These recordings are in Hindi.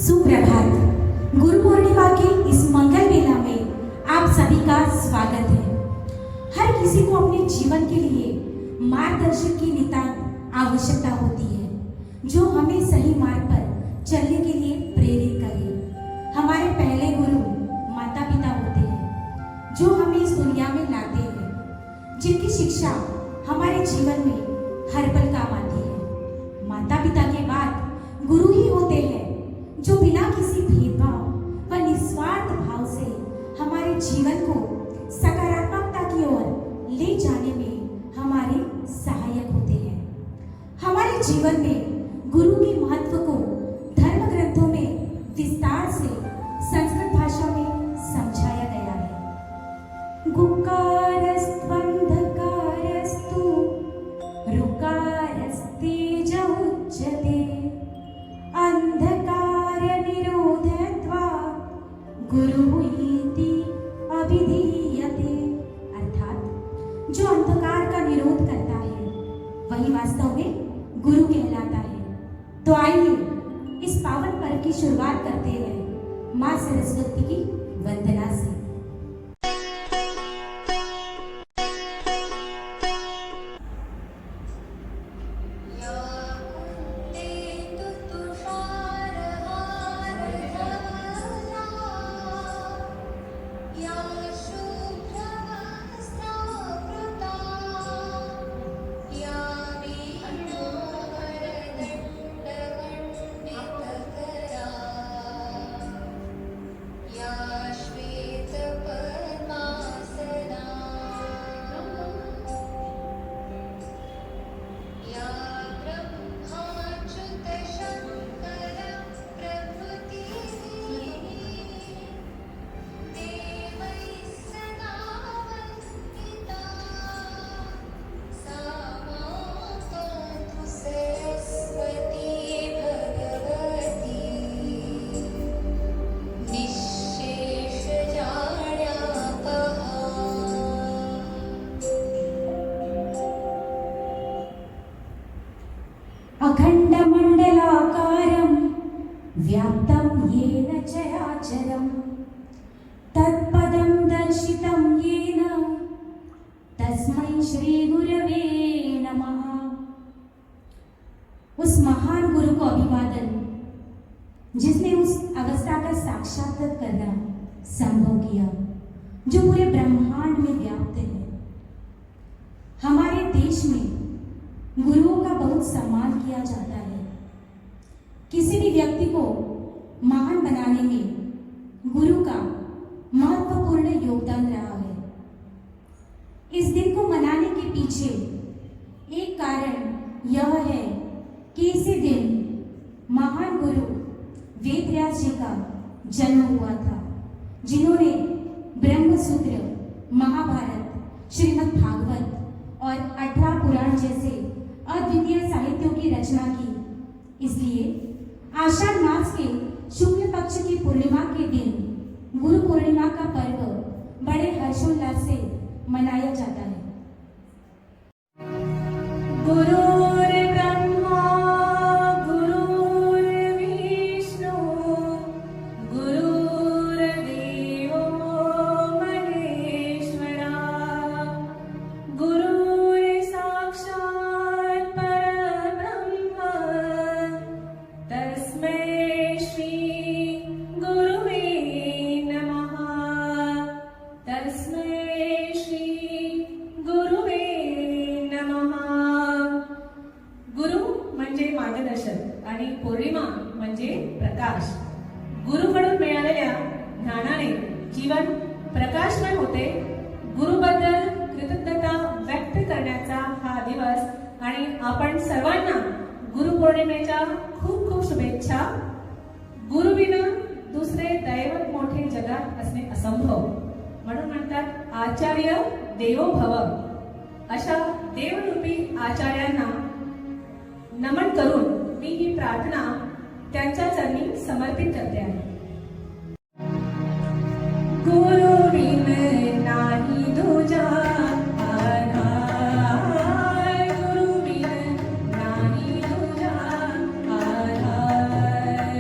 सुप्रभात। गुरु पूर्णिमा के इस मंगल बेला में आप सभी का स्वागत है। हर किसी को अपने जीवन के लिए मार्गदर्शक की नितांत आवश्यकता होती है, जो हमें सही मार्ग पर चलने के लिए प्रेरित करे। हमारे पहले गुरु माता पिता होते हैं, जो हमें इस दुनिया में लाते हैं, जिनकी शिक्षा हमारे जीवन में हर पल काम आती है। माता पिता के बाद गुरु ही होते हैं, जो बिना किसी भेदभाव व निस्वार्थ भाव से हमारे जीवन को सकारात्मकता की ओर ले जाने में हमारे सहायक होते हैं। हमारे जीवन में गुरु के महत्व को धर्म ग्रंथों में विस्तार से संस्कृत भाषा में समझाया गया है। गुकारस्त्वन्धकारस्तु ऋकारस्तेज उच्यते अंधकार निरोधत्वा गुरु इति अभिधीयते। अर्थात जो अंधकार का निरोध करता है वही वास्तव में गुरु कहलाता है। तो आइए इस पावन पर्व की शुरुआत करते हैं माँ सरस्वती की वंदना से। अखण्डमण्डलाकारं व्याप्तं येन चराचरं तत्पदं दर्शितं येन तस्मै श्री गुरवे नमः। उस महान गुरु को अभिवादन, जिसने उस अवस्था का साक्षात्कार करना संभव किया जो पूरे ब्रह्मांड में व्याप्त है। हमारे देश में गुरुओं का बहुत सम्मान किया जाता है। किसी भी व्यक्ति को महान बनाने में गुरु का महत्वपूर्ण योगदान रहा है। इस दिन को मनाने के पीछे एक कारण यह है कि इसी दिन महान गुरु वेदव्यास जी का जन्म हुआ था, जिन्होंने ब्रह्मसूत्र, महाभारत, श्रीमद् भागवत और 18 पुराण जैसे अद्वितीय साहित्यों की रचना की। इसलिए आषाढ़ मास के शुक्ल पक्ष की पूर्णिमा के दिन गुरु पूर्णिमा का पर्व बड़े हर्षोल्लास से मनाया जाता है। गुरुर्ब्रह्मा गुरुर्विष्णु गुरुर्देवो महेश्वरा गुरुर्साक्षात् परब्रह्म तस्मै श्री गुरुवे नमः। तस्मै श्री गुरुवे नमः। गुरु म्हणजे मार्गदर्शक आणि पौर्णिमा म्हणजे प्रकाश। गुरुकडून मिळालेल्या ज्ञानाने जीवन प्रकाशमय होते। गुरुबद्दल कृतज्ञता व्यक्त करण्याचा हा दिवस आणि आपण सर्वांना गुरुपौर्णिमेच्या खूप खूप शुभेच्छा। गुरुविना दुसरे दैवत मोठे जगात असणे असंभव, म्हणून म्हणतात आचार्य देवो भव। अशा देवरूपी आचार्यांना नमन करून मी ही प्रार्थना त्यांच्या चरणी समर्पित करते आहे। गुरुविन नाही दुजा आधार, गुरुविन नाही दुजा आधार,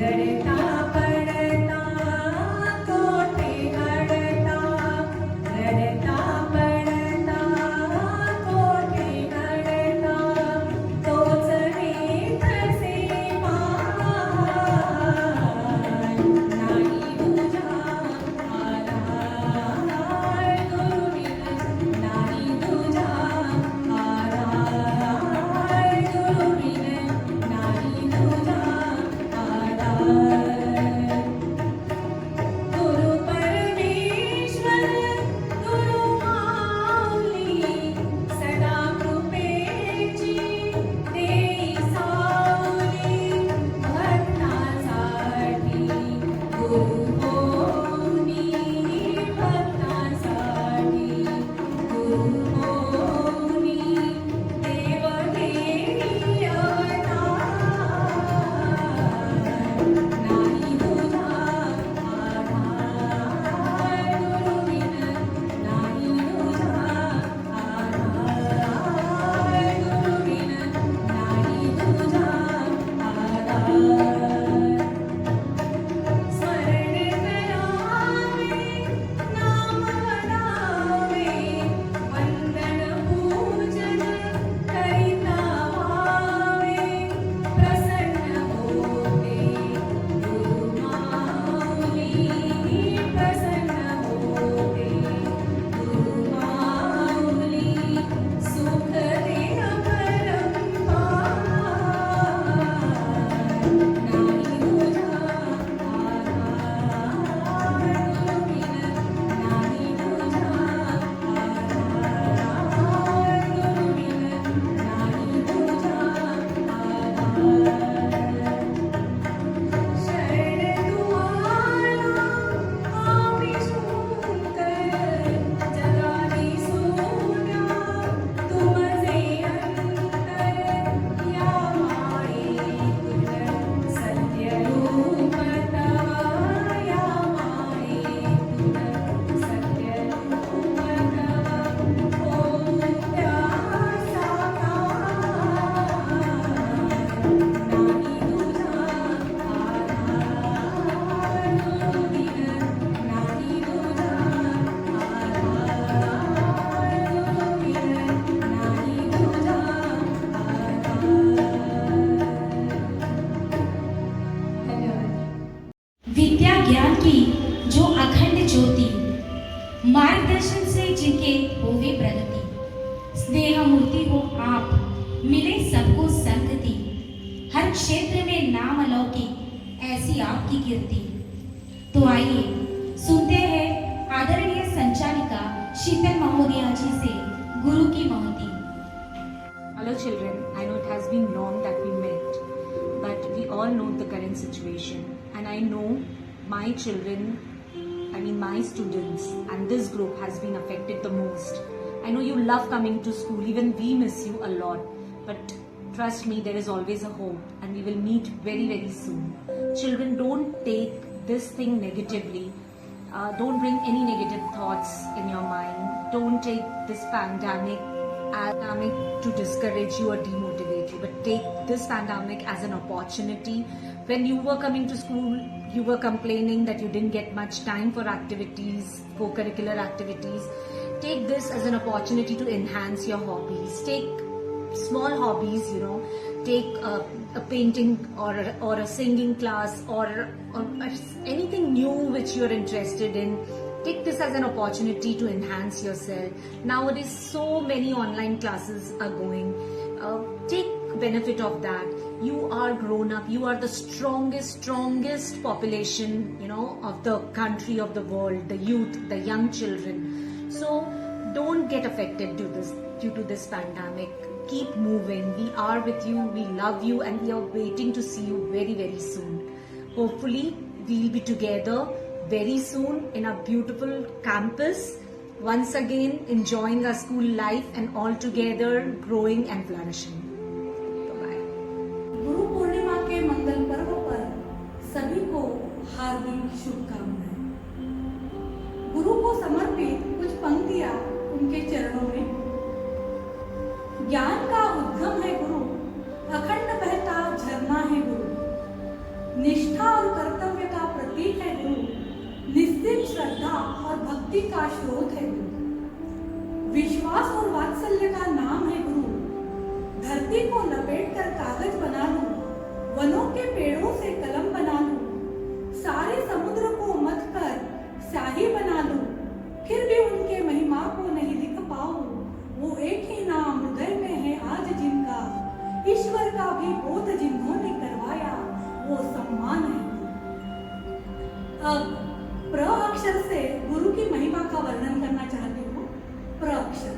रडता मिले सबको संगति, हर क्षेत्र में नाम अलौकिक ऐसी आपकी कीर्ति। तो आइए सुनते हैं आदरणीय संचालिका शीतल महोदया जी से गुरु की महती। Hello children, I know it has been long that we met, but we all know the current situation, and I know my children, my students and this group has been affected the most. I know you love coming to school, even we miss you a lot, but trust me, there is always a hope and we will meet very very soon. Children, don't take this thing negatively. Don't bring any negative thoughts in your mind. Don't take this pandemic to discourage you or demotivate you, but take this pandemic as an opportunity. When you were coming to school, you were complaining that you didn't get much time for activities, co-curricular activities. Take this as an opportunity to enhance your hobbies. Take small hobbies, take a painting or a singing class or anything new which you're interested in. Take this as an opportunity to enhance yourself. Nowadays, so many online classes are going. Take benefit of that. You are grown up. You are the strongest population, of the country, of the world, the youth, the young children. So don't get affected due to this pandemic. Keep moving. We are with you. We love you, and we are waiting to see you very, very soon. Hopefully, we'll be together very soon in our beautiful campus, once again enjoying our school life and all together growing and flourishing. Bye-bye. Guru Purnima के मंगल पर्व पर सभी को हार्दिक शुभकामनाएं। गुरु को समर्पित कुछ पंक्तियां उनके चरणों में। ज्ञान का उद्गम है गुरु, अखंड बहता झरना है गुरु, निष्ठा और कर्तव्य का प्रतीक है गुरु, निश्चित श्रद्धा और भक्ति का स्रोत है गुरु, विश्वास और वात्सल्य का नाम है गुरु, धरती को लपेट कर कागज बना लूं, वनों के पेड़ों से कलम बना लूं, सारे समुद्र को मथ कर स्याही बना लूं, फिर भी उनके महिमा को नहीं लिख पाऊं। वो एक ही नाम हृदय में है आज जिनका, ईश्वर का भी बोध जिन्होंने करवाया, वो सम्मान है। अब प्र अक्षर से गुरु की महिमा का वर्णन करना चाहती हूँ। प्र अक्षर,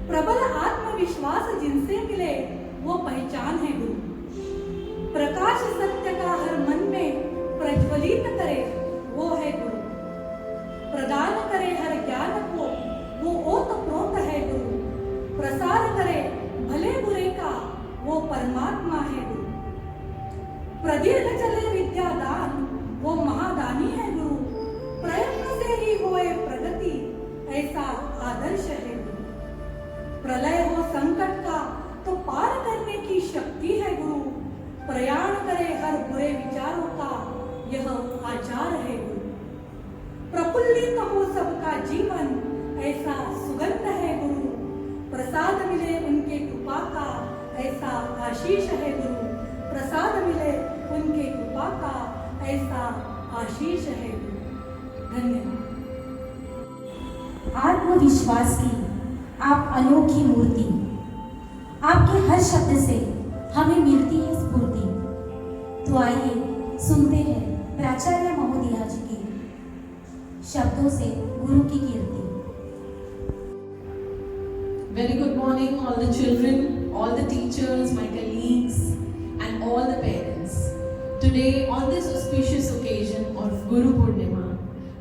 प्रबल आत्मविश्वास जिनसे मिले वो पहचान है गुरु, प्रकाश सत्य का हर मन में प्रज्वलित करे वो है गुरु, प्रदान करे हर ज्ञान को वो ओतप्रोत है गुरु, प्रसार करे भले बुरे का वो परमात्मा है गुरु, प्रदीर्घ चले विद्यादान वो महादानी है गुरु, प्रयत्न से ही होए प्रगति ऐसा आदर्श है गुरु, प्रलय हो संकट का तो पार करने की शक्ति है गुरु, प्रयाण करे हर बुरे विचारों का यह आचार है गुरु, प्रफुल्लित हो सबका जीवन ऐसा सुगंध है गुरु, प्रसाद मिले उनके कृपा का ऐसा आशीष है गुरु, प्रसाद मिले उनके कृपा का ऐसा आशीष है गुरु। धन्यवाद। आत्मविश्वास की आप अनोखी मूर्ति, आपके हर शब्द से हमें मिलती है स्फूर्ति। तो आइए सुनते हैं प्राचार्य महोदया जी के शब्दों से गुरु की कीर्ति। Very good morning, all the children, all the teachers, my colleagues, and all the parents. Today, on this auspicious occasion of Guru Purnima,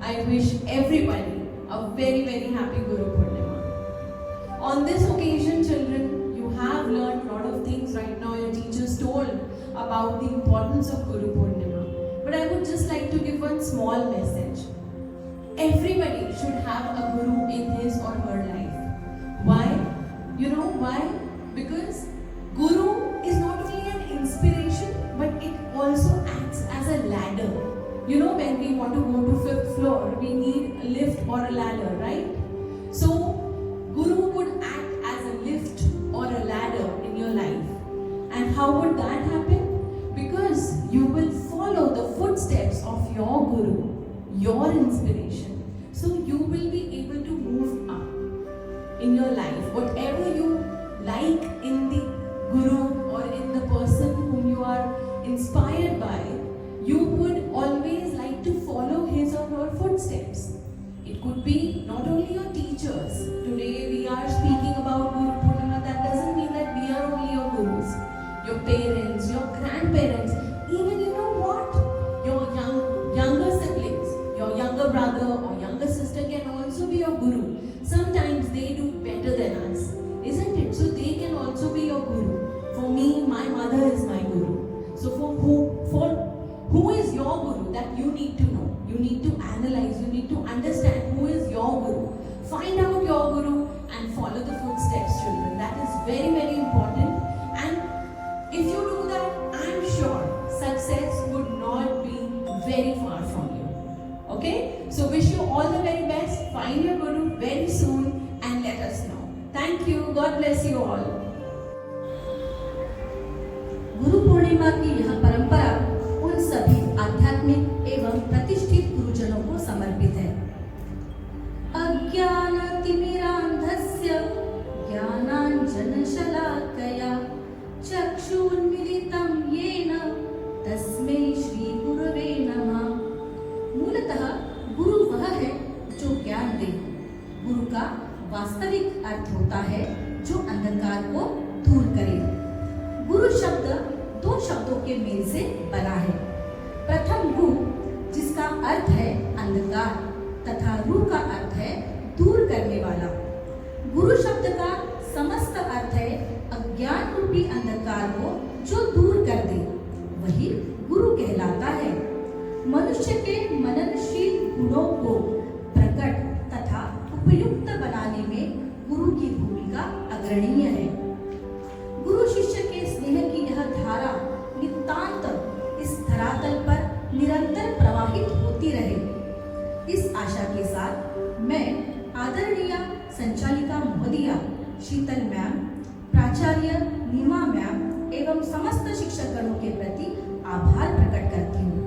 I wish everybody a very, very happy Guru Purnima. On this occasion, children, you have learned a lot of things right now. Your teachers told about the importance of Guru Purnima. But I would just like to give one small message. Everybody should have a guru in his or her life. Why? You know why? Because Guru is not only an inspiration, but it also acts as a ladder. You know, when we want to go to 5th floor, we need a lift or a ladder, right? So, Guru would act as a lift or a ladder in your life. And how would that happen? Because you will follow the footsteps of your Guru, your inspiration. So, you will be able to move up in your life. Whatever you like in the guru or in the person whom you are inspired by, you would always like to follow his or her footsteps. It could be not only your teachers. Today we are speaking about Guru Purnima. That doesn't mean that we are only your gurus. Your parents, your grandparents, even you know what? Your younger siblings, your younger brother or younger sister can also be your guru. Sometimes they do better than us, isn't it? So they can also be your guru. For me, my mother is my guru. So for who is your guru, that you need to know. You need to analyze, you need to understand who is your guru. Find out your guru and follow the footsteps, children. That is very, very important. And if you do that, I am sure success would not be very far from you. Okay? So wish you all the very best. Find your guru very soon and let us know. Thank you. God bless you all. Guru Purnima की यह परंपरा उन सभी आध्यात्मिक एवं प्रतिष्ठित गुरुजनों को समर्पित है। अज्ञानतिमिरान्धस्य ज्ञानाञ्जनशलाकया चक्षुन्मीलितं येन तस्मै श्री गुरवे नमः। मूलतः गुरु वह है जो ज्ञान दे। गुरु का वास्तविक अर्थ होता है जो अंधकार को दूर करे। गुरु शब्द दो शब्दों के मेल से बना है। प्रथम गु, जिसका अर्थ है अंधकार, तथा रू का अर्थ है दूर करने वाला। गुरु शब्द का समस्त अर्थ है अज्ञान रूपी अंधकार को जो दूर कर दे, वही गुरु कहलाता है। मनुष्य के मननशील गुणों को प्रकट तथा उपयुक्त बनाने में गुरु की भूमिका अग्रणीय है। गुरु शिष्य के स्नेह की यह धारा नितांत इस धरातल पर निरंतर प्रवाहित होती रहे। इस आशा के साथ मैं आदरणीय संचालिका महोदया शीतल मैम, प्राचार्य नीमा मैम एवं समस्त शिक्षकगणों के प्रति आभार प्रकट करती हूँ,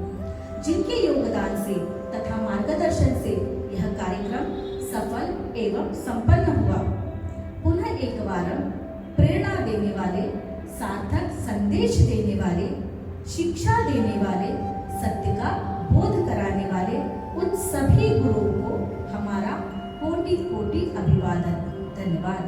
जिनके योगदान से तथा मार्गदर्शन से यह कार्यक्रम सफल एवं संपन्न हुआ। पुनः एक बार प्रेरणा देने वाले, सार्थक संदेश देने वाले, शिक्षा देने वाले, सत्य का बोध कराने वाले उन सभी गुरुओं को हमारा कोटि कोटि अभिवादन। धन्यवाद।